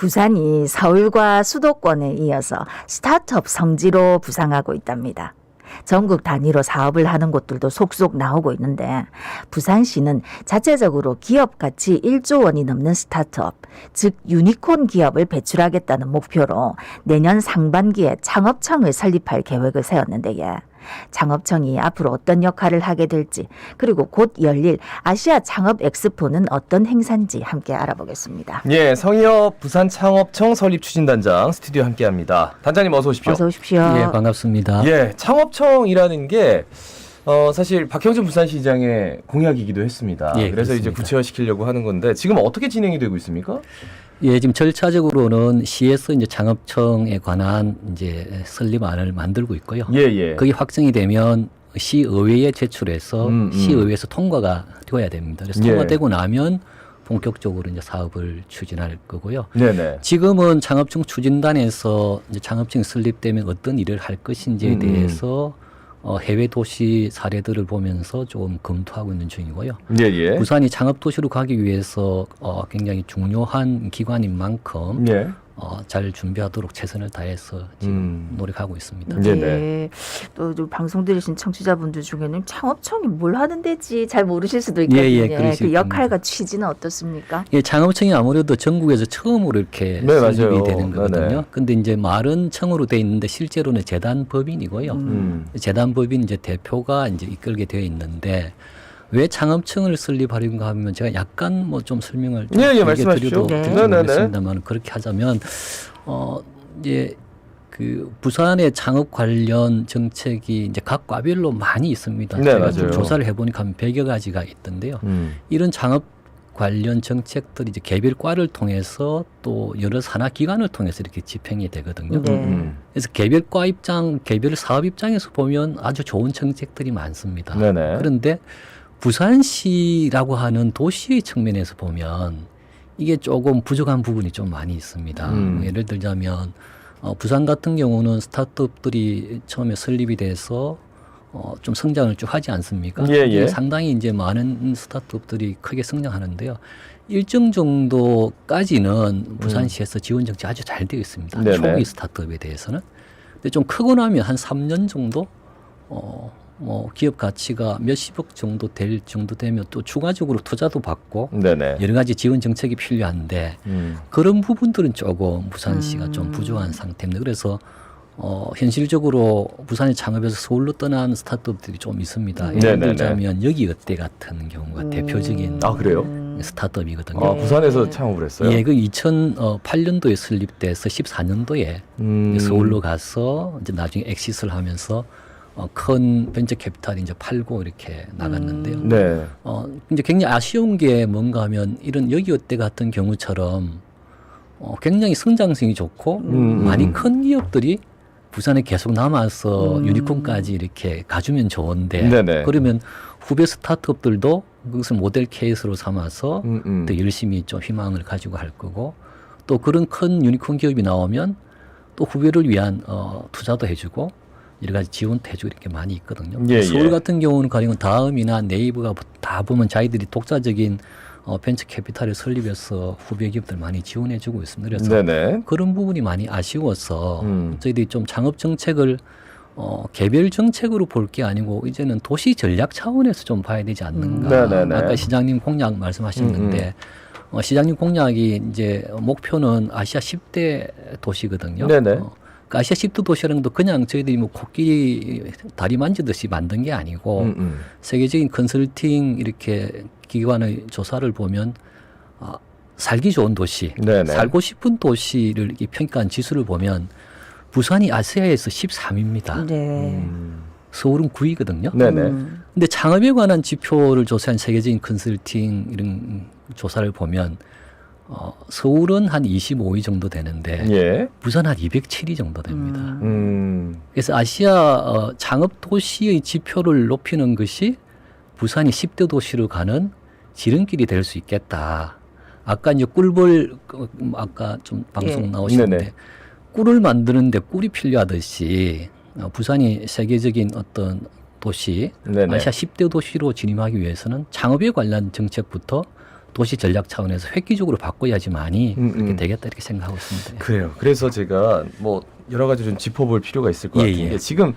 부산이 서울과 수도권에 이어서 스타트업 성지로 부상하고 있답니다. 전국 단위로 사업을 하는 곳들도 속속 나오고 있는데 부산시는 자체적으로 기업 가치 1조 원이 넘는 스타트업, 즉 유니콘 기업을 배출하겠다는 목표로 내년 상반기에 창업청을 설립할 계획을 세웠는데 창업청이 앞으로 어떤 역할을 하게 될지, 그리고 곧 열릴 아시아 창업 엑스포는 어떤 행사인지 함께 알아보겠습니다. 예, 성희업 부산 창업청 설립 추진단장 스튜디오 함께합니다. 단장님 어서 오십시오. 어서 오십시오. 예, 반갑습니다. 예, 창업청이라는 게 사실 박형준 부산시장의 공약이기도 했습니다. 예, 그래서 이제 그렇습니다. 구체화시키려고 하는 건데 지금 어떻게 진행이 되고 있습니까? 예, 지금 절차적으로는 시에서 이제 창업청에 관한 이제 설립안을 만들고 있고요. 예, 예. 그게 확정이 되면 시의회에 제출해서 시의회에서 통과가 되어야 됩니다. 그래서 예. 통과되고 나면 본격적으로 이제 사업을 추진할 거고요. 네네. 지금은 창업청 추진단에서 이제 창업청이 설립되면 어떤 일을 할 것인지에 대해서 해외 도시 사례들을 보면서 좀 검토하고 있는 중이고요. 예, 예. 부산이 창업 도시로 가기 위해서 굉장히 중요한 기관인 만큼 예. 잘 준비하도록 최선을 다해서 지금 노력하고 있습니다. 네네. 예. 또 방송 들으신 청취자분들 중에는 창업청이 뭘 하는 데지 잘 모르실 수도 있거든요. 예, 그러실 그 역할과 겁니다. 취지는 어떻습니까? 예, 창업청이 아무래도 전국에서 처음으로 이렇게 네, 설립이 맞아요. 되는 거거든요. 네네. 근데 이제 말은 청으로 돼 있는데 실제로는 재단법인이고요. 재단법인 이제 대표가 이제 이끌게 되어 있는데 왜 창업청을 설립하려는가 하면 제가 약간 뭐 좀 설명을 좀 예, 길게 말씀하십시오. 드려도 네. 될지 모르겠습니다만 그렇게 하자면 이제 그 부산의 창업 관련 정책이 이제 각 과별로 많이 있습니다. 네, 제가 좀 맞아요. 조사를 해보니까 한 100여 가지가 있던데요. 이런 창업 관련 정책들이 이제 개별과를 통해서 또 여러 산하 기관을 통해서 이렇게 집행이 되거든요. 네. 그래서 개별과 입장, 개별 사업 입장에서 보면 아주 좋은 정책들이 많습니다. 네네. 그런데 부산시라고 하는 도시의 측면에서 보면 이게 조금 부족한 부분이 좀 많이 있습니다. 예를 들자면 부산 같은 경우는 스타트업들이 처음에 설립이 돼서 좀 성장을 쭉 하지 않습니까? 예, 예. 이게 상당히 이제 많은 스타트업들이 크게 성장하는데요. 일정 정도까지는 부산시에서 지원 정책이 아주 잘 되어 있습니다. 네네. 초기 스타트업에 대해서는. 근데 좀 크고 나면 한 3년 정도 뭐 기업 가치가 몇십억 정도 될 정도 되면 또 추가적으로 투자도 받고 네네. 여러 가지 지원 정책이 필요한데 그런 부분들은 조금 부산시가 좀 부족한 상태입니다. 그래서 현실적으로 부산의 창업에서 서울로 떠난 스타트업들이 좀 있습니다. 예를 네네네. 들자면 여기어때 같은 경우가 대표적인 아, 그래요? 스타트업이거든요. 아, 부산에서 창업을 했어요? 예, 그 2008년도에 설립돼서 14년도에 서울로 가서 이제 나중에 엑시스를 하면서 큰 벤처 캐피탈이 이제 팔고 이렇게 나갔는데요. 네. 이제 굉장히 아쉬운 게 뭔가 하면 이런 여기어때 같은 경우처럼 굉장히 성장성이 좋고 많이 큰 기업들이 부산에 계속 남아서 유니콘까지 이렇게 가주면 좋은데 네네. 그러면 후배 스타트업들도 그것을 모델 케이스로 삼아서 더 열심히 좀 희망을 가지고 할 거고 또 그런 큰 유니콘 기업이 나오면 또 후배를 위한 투자도 해주고 여러 가지 지원도 해주고 이렇게 많이 있거든요. 예, 서울 예. 같은 경우는 가령 다음이나 네이버가 다 보면 자기들이 독자적인 벤처 캐피탈을 설립해서 후배 기업들 많이 지원해주고 있습니다. 그래서 네네. 그런 부분이 많이 아쉬워서 저희들이 좀 창업 정책을 개별 정책으로 볼 게 아니고 이제는 도시 전략 차원에서 좀 봐야 되지 않는가. 네네네. 아까 시장님 공약 말씀하셨는데 시장님 공약이 이제 목표는 아시아 10대 도시거든요. 네네. 그 아시아 10대 도시라는 것도 그냥 저희들이 뭐 코끼리 다리 만지듯이 만든 게 아니고 세계적인 컨설팅 이렇게 기관의 조사를 보면 살기 좋은 도시, 네네. 살고 싶은 도시를 이렇게 평가한 지수를 보면 부산이 아시아에서 13위입니다. 네. 서울은 9위거든요. 네네. 근데 창업에 관한 지표를 조사한 세계적인 컨설팅 이런 조사를 보면 서울은 한 25위 정도 되는데 예. 부산 한 207위 정도 됩니다. 그래서 아시아 창업 도시의 지표를 높이는 것이 부산이 10대 도시로 가는 지름길이 될 수 있겠다. 아까 이제 꿀벌 아까 좀 방송 예. 나오시는데 네네. 꿀을 만드는데 꿀이 필요하듯이 부산이 세계적인 어떤 도시 네네. 아시아 10대 도시로 진입하기 위해서는 창업에 관련 정책부터 도시 전략 차원에서 획기적으로 바꿔야지만이 그렇게 되겠다 이렇게 생각하고 있습니다. 그래요. 그래서 제가 뭐 여러 가지 좀 짚어볼 필요가 있을 것 예, 같은데 예. 지금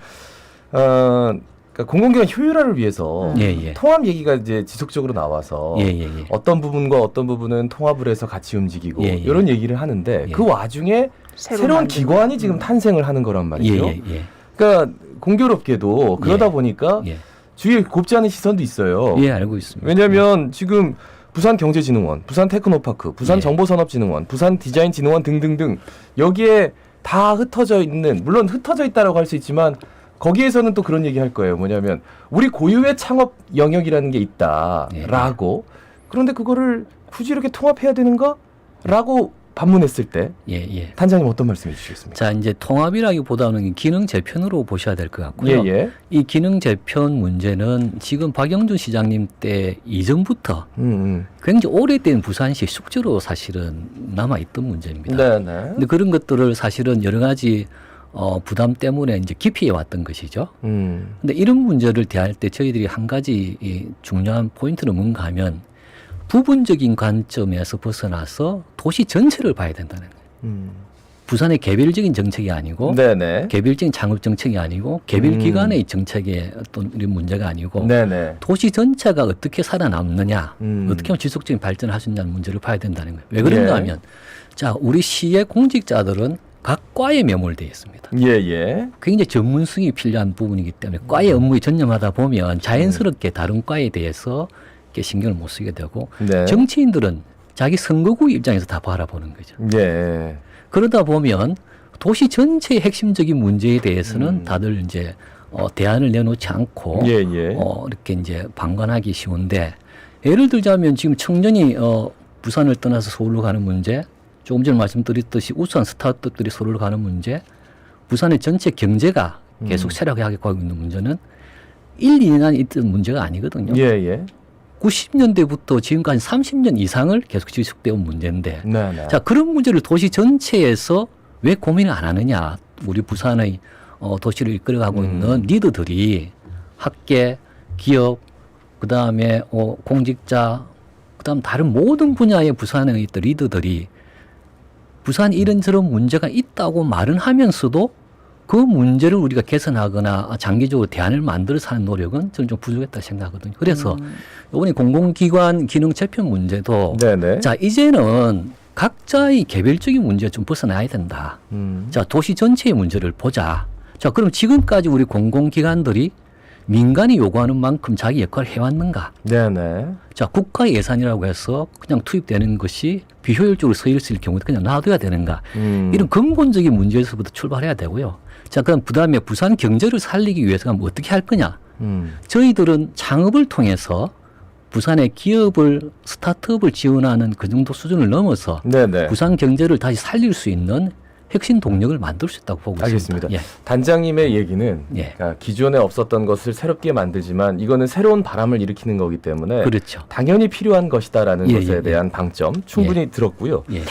그러니까 공공기관 효율화를 위해서 예, 예. 통합 얘기가 이제 지속적으로 나와서 예, 예, 예. 어떤 부분과 어떤 부분은 통합을 해서 같이 움직이고 예, 예. 이런 얘기를 하는데 예. 그 와중에 새로운 기관이 지금 탄생을 하는 거란 예, 말이죠. 예, 예. 그러니까 공교롭게도 그러다 예. 보니까 예. 주위에 곱지 않은 시선도 있어요. 예, 알고 있습니다. 왜냐하면 지금 부산경제진흥원, 부산테크노파크, 부산정보산업진흥원, 부산디자인진흥원 등등등 여기에 다 흩어져 있는, 물론 흩어져 있다라고 할 수 있지만 거기에서는 또 그런 얘기 할 거예요. 뭐냐면 우리 고유의 창업 영역이라는 게 있다라고. 그런데 그거를 굳이 이렇게 통합해야 되는가? 라고 반문했을 때 예, 예. 단장님 어떤 말씀해 주시겠습니까? 자, 이제 통합이라기보다는 기능 재편으로 보셔야 될 것 같고요. 예, 예. 이 기능 재편 문제는 지금 박영준 시장님 때 이전부터 굉장히 오래된 부산시 숙제로 사실은 남아있던 문제입니다. 네, 네. 근데 그런 것들을 사실은 여러 가지 부담 때문에 이제 기피해 왔던 것이죠. 근데 이런 문제를 대할 때 저희들이 한 가지 이 중요한 포인트는 뭔가 하면 부분적인 관점에서 벗어나서 도시 전체를 봐야 된다는 거예요. 부산의 개별적인 정책이 아니고 네네. 개별적인 창업 정책이 아니고 개별 기관의 정책의 어떤 이런 문제가 아니고 네네. 도시 전체가 어떻게 살아남느냐, 어떻게 하면 지속적인 발전을 할 수 있냐는 문제를 봐야 된다는 거예요. 왜 그런가 예. 하면 자, 우리 시의 공직자들은 각 과에 매몰되어 있습니다. 예, 예. 굉장히 전문성이 필요한 부분이기 때문에 과의 업무에 전념하다 보면 자연스럽게 다른 과에 대해서 이렇게 신경을 못 쓰게 되고 네. 정치인들은 자기 선거구 입장에서 다 바라보는 거죠. 예. 그러다 보면 도시 전체의 핵심적인 문제에 대해서는 다들 이제 대안을 내놓지 않고 예, 예. 이렇게 이제 방관하기 쉬운데 예를 들자면 지금 청년이 부산을 떠나서 서울로 가는 문제, 조금 전에 말씀드렸듯이 우수한 스타트업들이 서울로 가는 문제, 부산의 전체 경제가 계속 쇠락하게 가고 있는 문제는 1, 2년 있던 문제가 아니거든요. 예, 예. 90년대부터 지금까지 30년 이상을 계속 지속되어 온 문제인데 네, 네. 자, 그런 문제를 도시 전체에서 왜 고민을 안 하느냐. 우리 부산의 도시를 이끌어가고 있는 리더들이 학계, 기업, 그다음에 공직자, 그다음 다른 모든 분야의 부산에 있던 리더들이 부산 이런저런 문제가 있다고 말은 하면서도 그 문제를 우리가 개선하거나 장기적으로 대안을 만들어서 하는 노력은 저는 좀 부족했다 생각하거든요. 그래서 이번에 공공기관 기능 재편 문제도 네네. 자, 이제는 각자의 개별적인 문제에 좀 벗어나야 된다. 자, 도시 전체의 문제를 보자. 자, 그럼 지금까지 우리 공공기관들이 민간이 요구하는 만큼 자기 역할을 해왔는가? 네네. 자, 국가 예산이라고 해서 그냥 투입되는 것이 비효율적으로 서 있을 경우도 그냥 놔둬야 되는가? 이런 근본적인 문제에서부터 출발해야 되고요. 자, 그럼 그다음에 부산 경제를 살리기 위해서 뭐 어떻게 할 거냐? 저희들은 창업을 통해서 부산의 기업을 스타트업을 지원하는 그 정도 수준을 넘어서 네네. 부산 경제를 다시 살릴 수 있는 핵심 동력을 만들 수 있다고 보고 알겠습니다. 있습니다. 예. 단장님의 얘기는 예. 그러니까 기존에 없었던 것을 새롭게 만들지만 이거는 새로운 바람을 일으키는 거기 때문에 그렇죠. 당연히 필요한 것이다라는 예, 것에 예, 예. 대한 방점 충분히 들었고요. 예.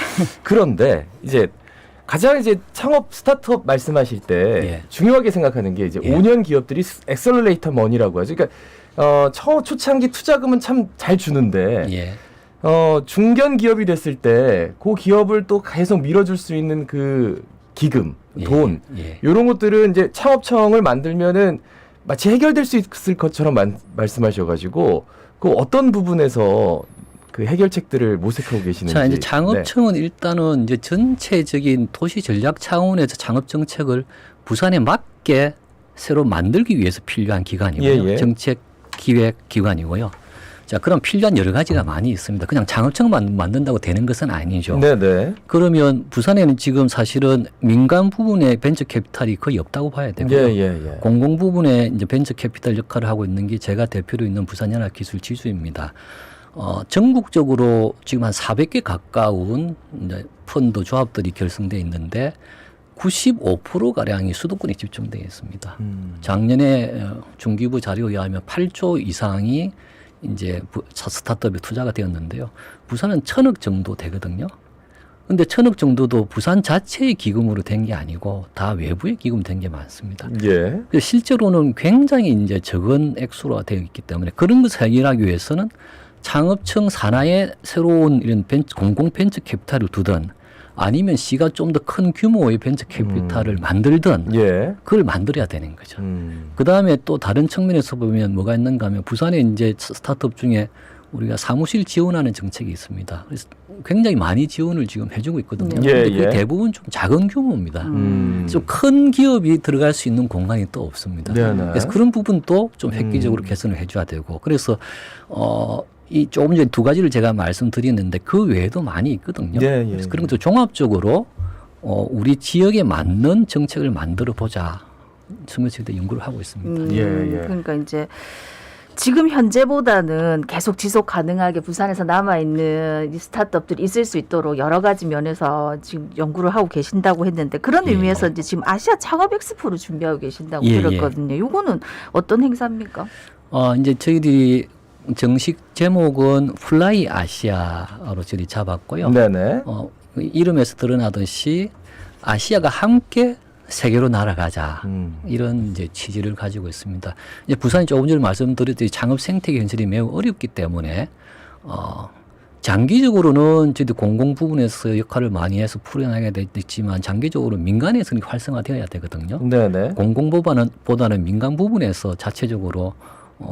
그런데 이제 가장 이제 창업 스타트업 말씀하실 때 예. 중요하게 생각하는 게 이제 예. 5년 기업들이 엑셀러레이터 머니라고 하죠. 그러니까 초창기 투자금은 참 잘 주는데 예. 중견 기업이 됐을 때 그 기업을 또 계속 밀어줄 수 있는 그 기금, 예. 돈 예. 이런 것들은 이제 창업청을 만들면은 마치 해결될 수 있을 것처럼 말씀하셔가지고 그 어떤 부분에서 그 해결책들을 모색하고 계시는지. 자, 이제 창업청은 일단은 이제 전체적인 도시 전략 차원에서 창업 정책을 부산에 맞게 새로 만들기 위해서 필요한 기관이고요. 예, 예. 정책 기획 기관이고요. 자, 그럼 필요한 여러 가지가 많이 있습니다. 그냥 창업청만 만든다고 되는 것은 아니죠. 네네. 그러면 부산에는 지금 사실은 민간 부분에 벤처 캐피탈이 거의 없다고 봐야 되고요. 예. 공공 부분에 이제 벤처 캐피탈 역할을 하고 있는 게 제가 대표로 있는 부산연합기술지주입니다. 전국적으로 지금 한 400개 가까운 이제 펀드 조합들이 결성돼 있는데 95%가량이 수도권에 집중되어 있습니다. 작년에 중기부 자료에 의하면 8조 이상이 이제 스타트업에 투자가 되었는데요. 부산은 1,000억 정도 되거든요. 근데 1,000억 정도도 부산 자체의 기금으로 된 게 아니고 다 외부의 기금 된 게 많습니다. 예. 실제로는 굉장히 이제 적은 액수로 되어 있기 때문에 그런 것을 해결하기 위해서는 창업청 산하에 새로운 이런 공공 벤처 캐피탈을 두든 아니면 C가 좀 더 큰 규모의 벤처 캐피탈을 만들든 예. 그걸 만들어야 되는 거죠. 그 다음에 또 다른 측면에서 보면 뭐가 있는가 하면 부산에 이제 스타트업 중에 우리가 사무실 지원하는 정책이 있습니다. 그래서 굉장히 많이 지원을 지금 해주고 있거든요. 예, 근데 그 예. 대부분 좀 작은 규모입니다. 음. 좀 큰 기업이 들어갈 수 있는 공간이 또 없습니다. 네네. 그래서 그런 부분도 좀 획기적으로 개선을 해줘야 되고 그래서 이 조금 전에 두 가지를 제가 말씀드렸는데 그 외에도 많이 있거든요. 예, 예, 그래서 그런 것도 종합적으로 우리 지역에 맞는 정책을 만들어 보자. 청년들도 연구를 하고 있습니다. 예, 예. 그러니까 이제 지금 현재보다는 계속 지속 가능하게 부산에서 남아있는 이 스타트업들이 있을 수 있도록 여러 가지 면에서 지금 연구를 하고 계신다고 했는데 그런 예. 의미에서 이제 지금 아시아 창업 엑스포를 준비하고 계신다고 예, 들었거든요. 요거는 어떤 행사입니까? 이제 저희들이 정식 제목은 플라이 아시아로 저희 잡았고요. 네네. 그 이름에서 드러나듯이 아시아가 함께 세계로 날아가자. 이런 이제 취지를 가지고 있습니다. 이제 부산이 조금 전에 말씀드렸듯이 창업 생태계 현실이 매우 어렵기 때문에 장기적으로는 저희도 공공 부분에서 역할을 많이 해서 풀어나가야 되겠지만 장기적으로 민간에서 활성화되어야 되거든요. 네네. 공공보다는 민간 부분에서 자체적으로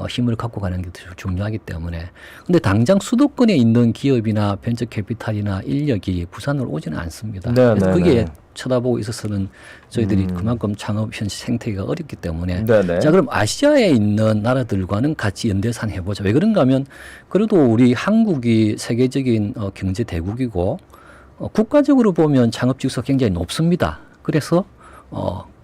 힘을 갖고 가는 게 더 중요하기 때문에. 근데 당장 수도권에 있는 기업이나 벤처 캐피탈이나 인력이 부산으로 오지는 않습니다. 네, 그래서 네, 그게 네. 쳐다보고 있어서는 저희들이 그만큼 창업 현 생태계가 어렵기 때문에. 네네. 자, 그럼 아시아에 있는 나라들과는 같이 연대산 해보자. 왜 그런가 하면 그래도 우리 한국이 세계적인 경제 대국이고 국가적으로 보면 창업 지수가 굉장히 높습니다. 그래서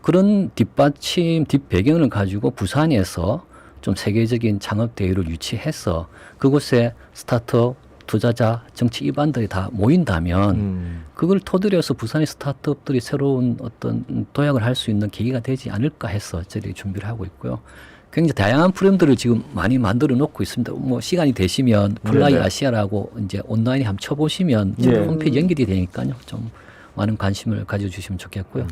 그런 뒷받침, 뒷배경을 가지고 부산에서 좀 세계적인 창업 대회를 유치해서 그곳에 스타트업, 투자자, 정치 일반들이 다 모인다면 그걸 토대로해서 부산의 스타트업들이 새로운 어떤 도약을 할 수 있는 계기가 되지 않을까 해서 저희들이 준비를 하고 있고요. 굉장히 다양한 프로그램들을 지금 많이 만들어 놓고 있습니다. 뭐 시간이 되시면 플라이 네네. 아시아라고 이제 온라인에 한번 쳐보시면 예. 홈페이지 연결이 되니까요. 좀 많은 관심을 가져주시면 좋겠고요.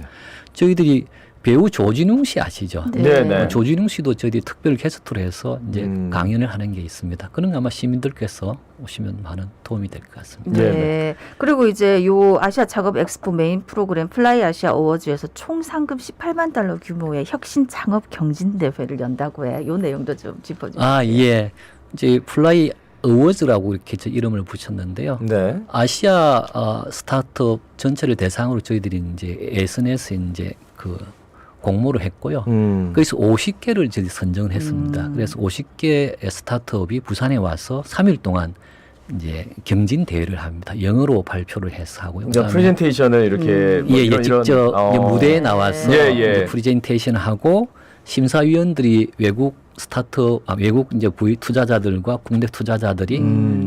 저희들이 배우 조진웅 씨 아시죠? 네네. 조진웅 씨도 저희들이 특별 게스트로 해서 이제 강연을 강연을 하는 게 있습니다. 그런 거 아마 시민들께서 오시면 많은 도움이 될 것 같습니다. 네. 네네. 그리고 이제 요 아시아 창업 엑스포 메인 프로그램 플라이 아시아 어워즈에서 총 상금 18만 달러 규모의 혁신 창업 경진 대회를 연다고 해. 요 내용도 좀 짚어주세요. 예. 이제 플라이 어워즈라고 이렇게 저 이름을 붙였는데요. 네. 아시아 스타트업 전체를 대상으로 저희들이 이제 SNS 이제 그 공모를 했고요. 그래서 50개를 저희 선정을 했습니다. 그래서 50개의 스타트업이 부산에 와서 3일 동안 이제 경진 대회를 합니다. 영어로 발표를 해서 하고요. 그러니까 프레젠테이션을 이렇게 뭐 예, 직접 이제 무대에 나와서 예, 예. 이제 프레젠테이션 하고 심사위원들이 외국 스타트업, 외국 이제 투자자들과 국내 투자자들이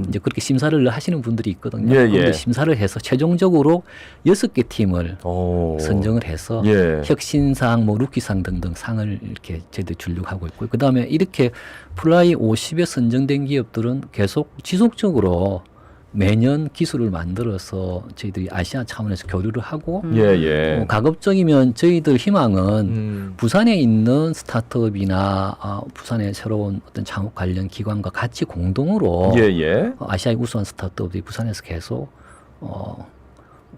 이제 그렇게 심사를 하시는 분들이 있거든요. 예, 예. 그런데 심사를 해서 최종적으로 6개 팀을 오. 선정을 해서 예. 혁신상, 뭐 루키상 등등 상을 이렇게 저희들 주려고 하고 있고요. 그 다음에 이렇게 플라이 50에 선정된 기업들은 계속 지속적으로 매년 기술을 만들어서 저희들이 아시아 차원에서 교류를 하고 예, 예. 가급적이면 저희들 희망은 부산에 있는 스타트업이나 부산의 새로운 어떤 창업 관련 기관과 같이 공동으로 예, 예. 아시아의 우수한 스타트업들이 부산에서 계속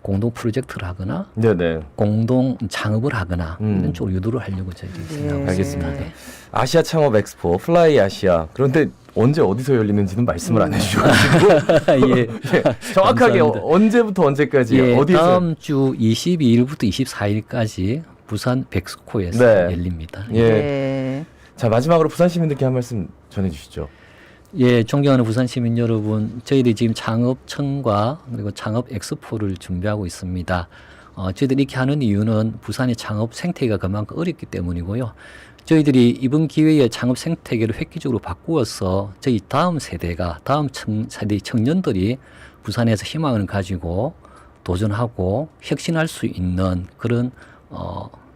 공동 프로젝트를 하거나 네네. 공동 창업을 하거나 이런 쪽으로 유도를 하려고 저희들이 생각하고 알겠습니다. 있습니다. 네. 아시아 창업 엑스포 플라이 아시아. 그런데 언제 어디서 열리는지는 말씀을 안 해주셔가지고 예. 예, 정확하게 감사합니다. 언제부터 언제까지 예, 어디에서? 다음 주 22일부터 24일까지 부산 백스코에서 네. 열립니다. 예. 네. 자 마지막으로 부산 시민들께 한 말씀 전해주시죠. 예, 존경하는 부산 시민 여러분, 저희들이 지금 창업청과 그리고 창업 엑스포를 준비하고 있습니다. 저희들이 이렇게 하는 이유는 부산의 창업 생태계가 그만큼 어렵기 때문이고요. 저희들이 이번 기회에 창업 생태계를 획기적으로 바꾸어서 저희 다음 세대가, 다음 세대 청년들이 부산에서 희망을 가지고 도전하고 혁신할 수 있는 그런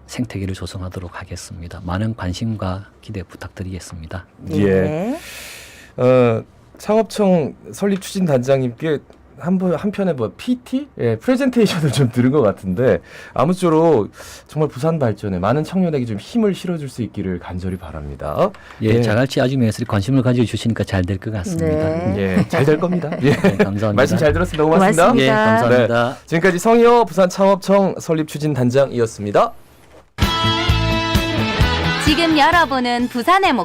생태계를 조성하도록 하겠습니다. 많은 관심과 기대 부탁드리겠습니다. 예. 창업청 설립 추진 단장님께 한편에 뭐 PT, 프레젠테이션을 좀 들은 것 같은데 아무쪼록 정말 부산 발전에 많은 청년에게 좀 힘을 실어줄 수 있기를 간절히 바랍니다. 예, 자갈치 아주면서 관심을 가져주시니까 잘 될 것 같습니다. 네. 잘 될 겁니다. 예. 네, 감사합니다. 말씀 잘 들었습니다. 고맙습니다. 고맙습니다. 예, 감사합니다. 지금까지 성희호 부산 창업청 설립 추진 단장이었습니다. 지금 여러분은 부산의 목소리